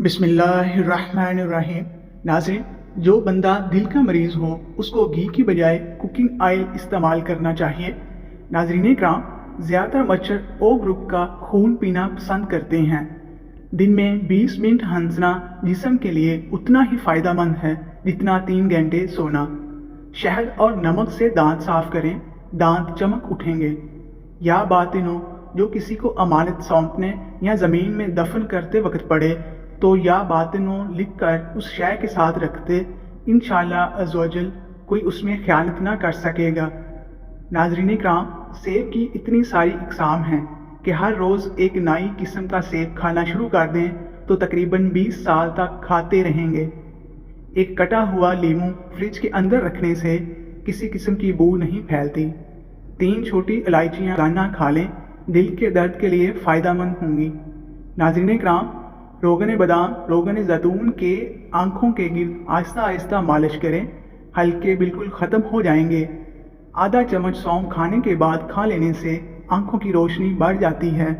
बिस्मिल्लाहिर्रहमानिर्रहीम। नाज़रीन, जो बंदा दिल का मरीज़ हो उसको घी की बजाय कुकिंग ऑयल इस्तेमाल करना चाहिए। नाज़रीन इकराम, ज़्यादातर मच्छर ओ ग्रुप का खून पीना पसंद करते हैं। दिन में 20 मिनट हंसना जिस्म के लिए उतना ही फ़ायदेमंद है जितना 3 घंटे सोना। शहद और नमक से दांत साफ करें, दांत चमक उठेंगे। या बातिनो जो किसी को अमानत सौंपने या ज़मीन में दफन करते वक्त पड़े तो या बातिनो लिख कर उस शय के साथ रखते, इंशाअल्लाह अज़्वजल कोई उसमें ख़यानत ना कर सकेगा। नाज़रीन इकराम, सेब की इतनी सारी इक़साम हैं कि हर रोज़ एक नई किस्म का सेब खाना शुरू कर दें तो तकरीबन 20 साल तक खाते रहेंगे। एक कटा हुआ लीमू फ्रिज के अंदर रखने से किसी किस्म की बू नहीं फैलती। 3 छोटी इलायचियाँ रोज़ाना खा लें, दिल के दर्द के लिए फ़ायदेमंद होंगी। नाज़रीन इकराम, रोगन बादाम रोगन जैतून के आँखों के गिर्द आहिस्ता आहिस्ता मालिश करें, हल्के बिल्कुल ख़त्म हो जाएंगे। आधा चम्मच सौंफ खाने के बाद खा लेने से आँखों की रोशनी बढ़ जाती है।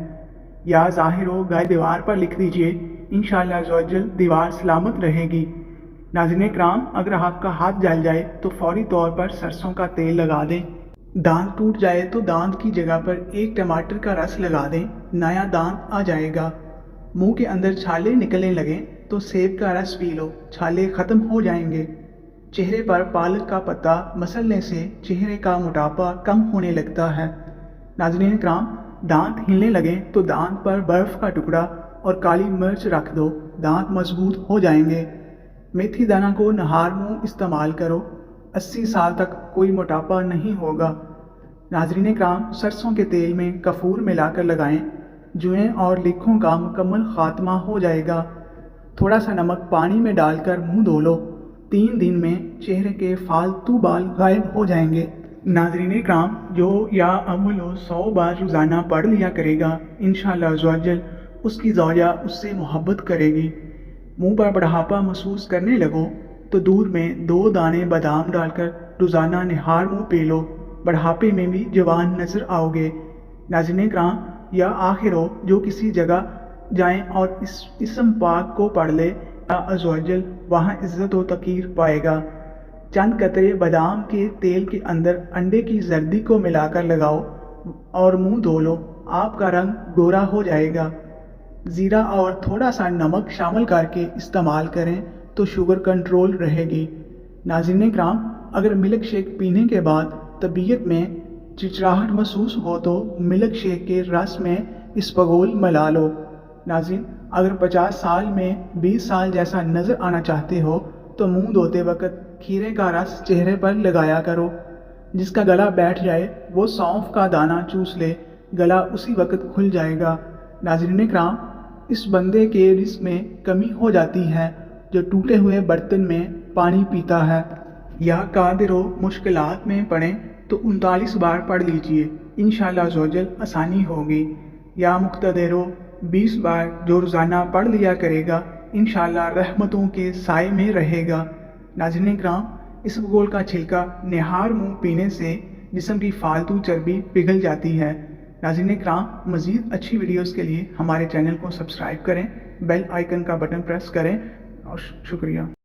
या ज़ाहिर हो गाय दीवार पर लिख दीजिए, इंशाअल्लाह अज़्वजल दीवार सलामत रहेगी। नाज़रीन इकराम, अगर आपका हाथ जल जाए तो फौरी तौर पर सरसों का तेल लगा दें। दांत टूट जाए तो दांत की जगह पर 1 टमाटर का रस लगा दें, नया दांत आ जाएगा। मुंह के अंदर छाले निकलने लगें तो सेब का रस पी लो, छाले ख़त्म हो जाएंगे। चेहरे पर पालक का पत्ता मसलने से चेहरे का मोटापा कम होने लगता है। नाज़रीन इकराम, दांत हिलने लगें तो दांत पर बर्फ़ का टुकड़ा और काली मिर्च रख दो, दांत मजबूत हो जाएंगे। मेथी दाना को नहार मुँह इस्तेमाल करो, 80 साल तक कोई मोटापा नहीं होगा। नाज़रीन इकराम, सरसों के तेल में कपूर मिलाकर लगाएं, जुएँ और लिखों का मुकम्मल ख़ात्मा हो जाएगा। थोड़ा सा नमक पानी में डालकर मुंह धो लो, 3 दिन में चेहरे के फालतू बाल गायब हो जाएंगे। नाज़रीन इकराम, जो या अमलो 100 बार रोज़ाना पढ़ लिया करेगा, इंशाअल्लाह अज़्वजल उसकी ज़ौजा उससे मोहब्बत करेगी। मुंह पर बढ़ापा महसूस करने लगो तो दूध में 2 दाने बादाम डालकर रोज़ाना निहार मुँह पी लो, बढ़ापे में भी जवान नज़र आओगे। नाज़रीन इकराम, या आखिर हो जो किसी जगह जाएं और इस इसम पाक को पढ़ ले, या अज़्वजल वहाँ इज़्ज़त व तकीर पाएगा। चंद कतरे बादाम के तेल के अंदर अंडे की जर्दी को मिलाकर लगाओ और मुंह धो लो, आपका रंग गोरा हो जाएगा। ज़ीरा और थोड़ा सा नमक शामिल करके इस्तेमाल करें तो शुगर कंट्रोल रहेगी। नाज़रीन इकराम, अगर मिल्क शेक पीने के बाद तबीयत में चिड़चिड़ाहट महसूस हो तो मिल्क शेक के रस में इसबगोल मिला लो। नाज़रीन, अगर 50 साल में 20 साल जैसा नज़र आना चाहते हो तो मुंह धोते वक्त खीरे का रस चेहरे पर लगाया करो। जिसका गला बैठ जाए वो सौंफ का दाना चूस ले, गला उसी वक्त खुल जाएगा। नाज़रीन इकराम, इस बंदे के रिज़्क़ में कमी हो जाती है जो टूटे हुए बर्तन में पानी पीता है। या कादिरो मुश्किलात में पड़ें तो 39 बार पढ़ लीजिए, इंशाअल्लाह अज़्वजल आसानी होगी। या मुक़्तदिरो 20 बार जो रोज़ाना पढ़ लिया करेगा, इंशाअल्लाह रहमतों के साए में रहेगा। नाज़रीन इकराम, इसबगोल का छिलका निहार मुँह पीने से जिस्म की फालतू चर्बी पिघल जाती है। नाज़रीन इकराम, मज़ीद अच्छी वीडियोज़ के लिए हमारे चैनल को सब्सक्राइब करें, बेल आइकन का बटन प्रेस करें और शुक्रिया।